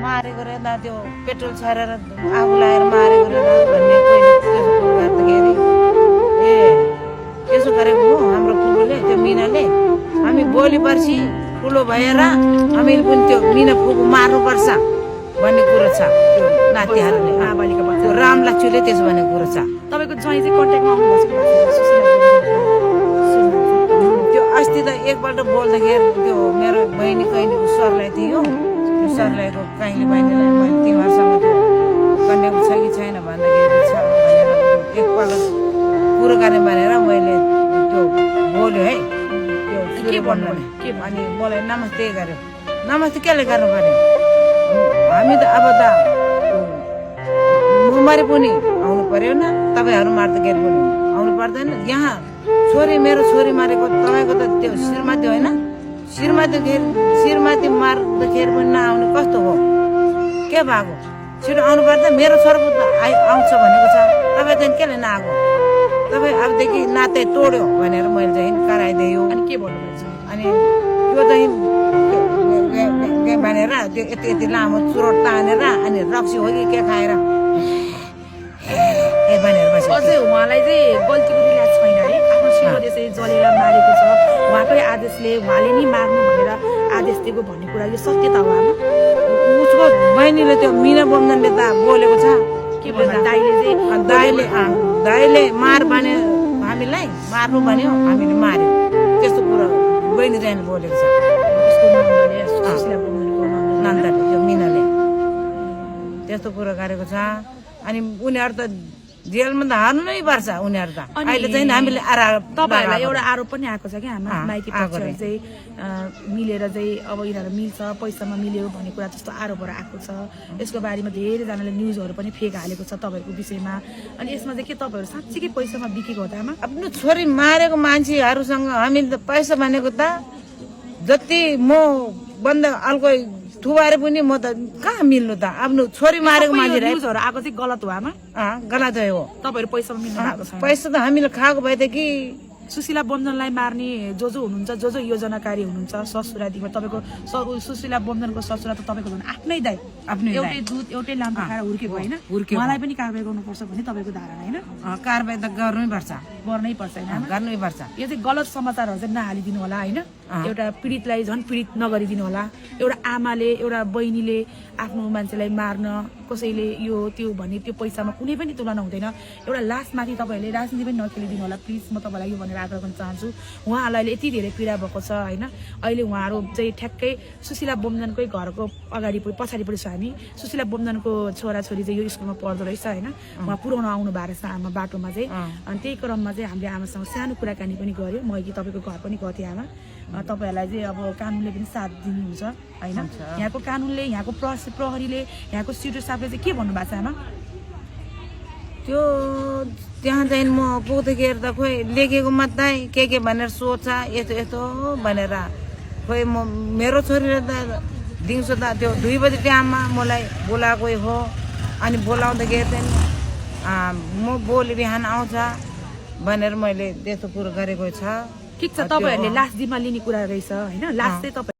मारेको रे दा त्यो पेट्रोल छरेर आगो लगाएर मारेको रे भन्ने कोही त्यसो गर्दाखेरि ए त्यसो गरेको हो हाम्रो फुपूले त्यो मिनाले हामी भोलि पर्सि ठुलो भएर हामीले पनि त्यो मिना फुपू मार्नुपर्छ भन्ने कुरो छ त्यो नातिहरूले त्यो रामलक्ष्मीले त्यसो भनेको कुरो छ। तपाईको ज्वाइँ चाहिँ कन्ट्याक्टमा आउनुभएको त्यो अस्ति त एकपल्ट बोल्दाखेरि त्यो मेरो बहिनी कहिले सरलाई थियो सरलाई कहिले बहिनीलाई मैले तिमीहरूसँग त्यो कन्ट्याक्ट छ कि छैन भन्दाखेरि छ भनेर एकपल्ट कुरो गर्ने भनेर मैले त्यो बोल्यो है त्यो के भन्नु के अनि मलाई नमस्ते गर्यो। नमस्ते केले गर्नु पर्यो हामी त अब त मरे पनि आउनु पर्यो न तपाईँहरू मार्दाखेरि पनि आउनु पर्दैन। यहाँ छोरी मेरो छोरी मारेको तपाईँको त त्यो श्रीमती होइन श्रीमती मार्दाखेरि पनि नआउने कस्तो हो के भएको छिटो आउनु पर्दा मेरो छोरो आउँछ भनेको छ तपाईँ चाहिँ केले नआएको तपाईँ अबदेखि नाते तोड्यो भनेर मैले चाहिँ कराइदियो। अनि के भन्नुभएको अनि त्यो चाहिँ भनेर त्यो यति यति लामो चुरोट तानेर अनि रक्सी हो कि के खाएर भनेर बस्यो। अझै उहाँलाई चाहिँ गल्तीको रिलाज छैन है आफ्नो श्रीमती चाहिँ जलेर मारेको छ उहाँकै आदेशले उहाँले नि मार्नु भनेर आदेश दिएको भन्ने कुरा यो सत्यता हो आमा? उसको बहिनीले त्यो मिना बमनले त बोलेको छ के भन्दा दाइले मार भन्यो हामीलाई मार्नु भन्यो हामीले मार्यो त्यस्तो कुरो बहिनी दाइले बोलेको छ नन्दले त्यो मिनाले त्यस्तो कुरो गरेको छ। अनि उनीहरू त जेलमा त हार्नु नै पर्छ उनीहरू त अहिले चाहिँ हामीले तपाईँहरूलाई एउटा आरोप पनि आएको छ कि हाम्रो माइती पक्षहरू चाहिँ मिलेर चाहिँ अब यिनीहरू मिल्छ पैसामा मिल्यो भन्ने कुरा जस्तो आरोपहरू आएको छ। यसको बारेमा धेरैजनाले न्युजहरू पनि फेक हालेको छ तपाईँहरूको विषयमा। अनि यसमा चाहिँ के तपाईँहरू साँच्चीकै पैसामा बिकेको हो त आमा? आफ्नो छोरी मारेको मान्छेहरूसँग हामीले त पैसा भनेको त जति म बन्द अर्को थुबारे पनि म त कहाँ मिल्नु त आफ्नो छोरी मारेको मान्छे न्युजहरू आएको चाहिँ गलत हो आमा? गलत हो। तपाईँहरू पैसामा मिल्नु भएको छ? पैसा त हामीले खाएको भए त कि सुशीला बमजनलाई मार्ने जो हुनुहुन्छ जो योजनाकारी हुनुहुन्छ ससुरादीमा तपाईँको सुशीला बमजनको ससुरा त तपाईँको झन् आफ्नै दाइ एउटै दुध एउटै लाम्पा खाएर हुर्केको होइन? उहाँलाई पनि कारबाही गर्नुपर्छ भन्ने तपाईँको धारणा होइन? कारबाही त गर्नै पर्छ होइन गर्नै पर्छ। यो चाहिँ गलत समाचारहरू चाहिँ नहालिदिनु होला होइन? एउटा पीडितलाई झन् पीडित नगरिदिनु होला। एउटा आमाले एउटा बहिनीले आफ्नो मान्छेलाई मार्न कसैले यो त्यो भन्ने त्यो पैसामा कुनै पनि तुलना हुँदैन। एउटा लास्टमाथि तपाईँहरूले राजनीति पनि नखेलिदिनु होला प्लिज म तपाईँलाई यो भनेर आग्रह गर्न चाहन्छु। उहाँहरूलाई यति धेरै पीडा भएको छ होइन? अहिले उहाँहरू चाहिँ ठ्याक्कै सुशीला बमजनकै घरको अगाडि पछाडिपट्टि छ हामी सुशीला बमजनको छोराछोरी चाहिँ यो स्कुलमा पढ्दो रहेछ होइन? उहाँ पुऱ्याउन आउनु भएको रहेछ आमा बाटोमा चाहिँ। अनि त्यही क्रममा चाहिँ हामीले आमासँग सानो कुराकानी पनि गऱ्यौँ। म अघि तपाईँको घर पनि गएको थिएँ आमा। तपाईँहरूलाई चाहिँ अब कानुनले पनि साथ दिनुहुन्छ होइन? यहाँको कानुनले यहाँको प्रहरीले यहाँको सिटर साहबले चाहिँ के भन्नुभएको छ आमा? त्यो त्यहाँ चाहिँ म पुग्दाखेरि त खोइ लेखेको मात्रै के भनेर सोध्छ यस्तो यस्तो भनेर खोइ म मेरो छोरीले त दिउँसो त त्यो 2 बजी टाइममा मलाई बोलाएकै हो। अनि बोलाउँदाखेरि चाहिँ म भोलि बिहान आउँछ भनेर मैले त्यस्तो कुरो गरेको छ। ठिक छ तपाईँहरूले लास्ट दिनमा लिने कुरा रहेछ होइन? लास्ट चाहिँ तपाईँ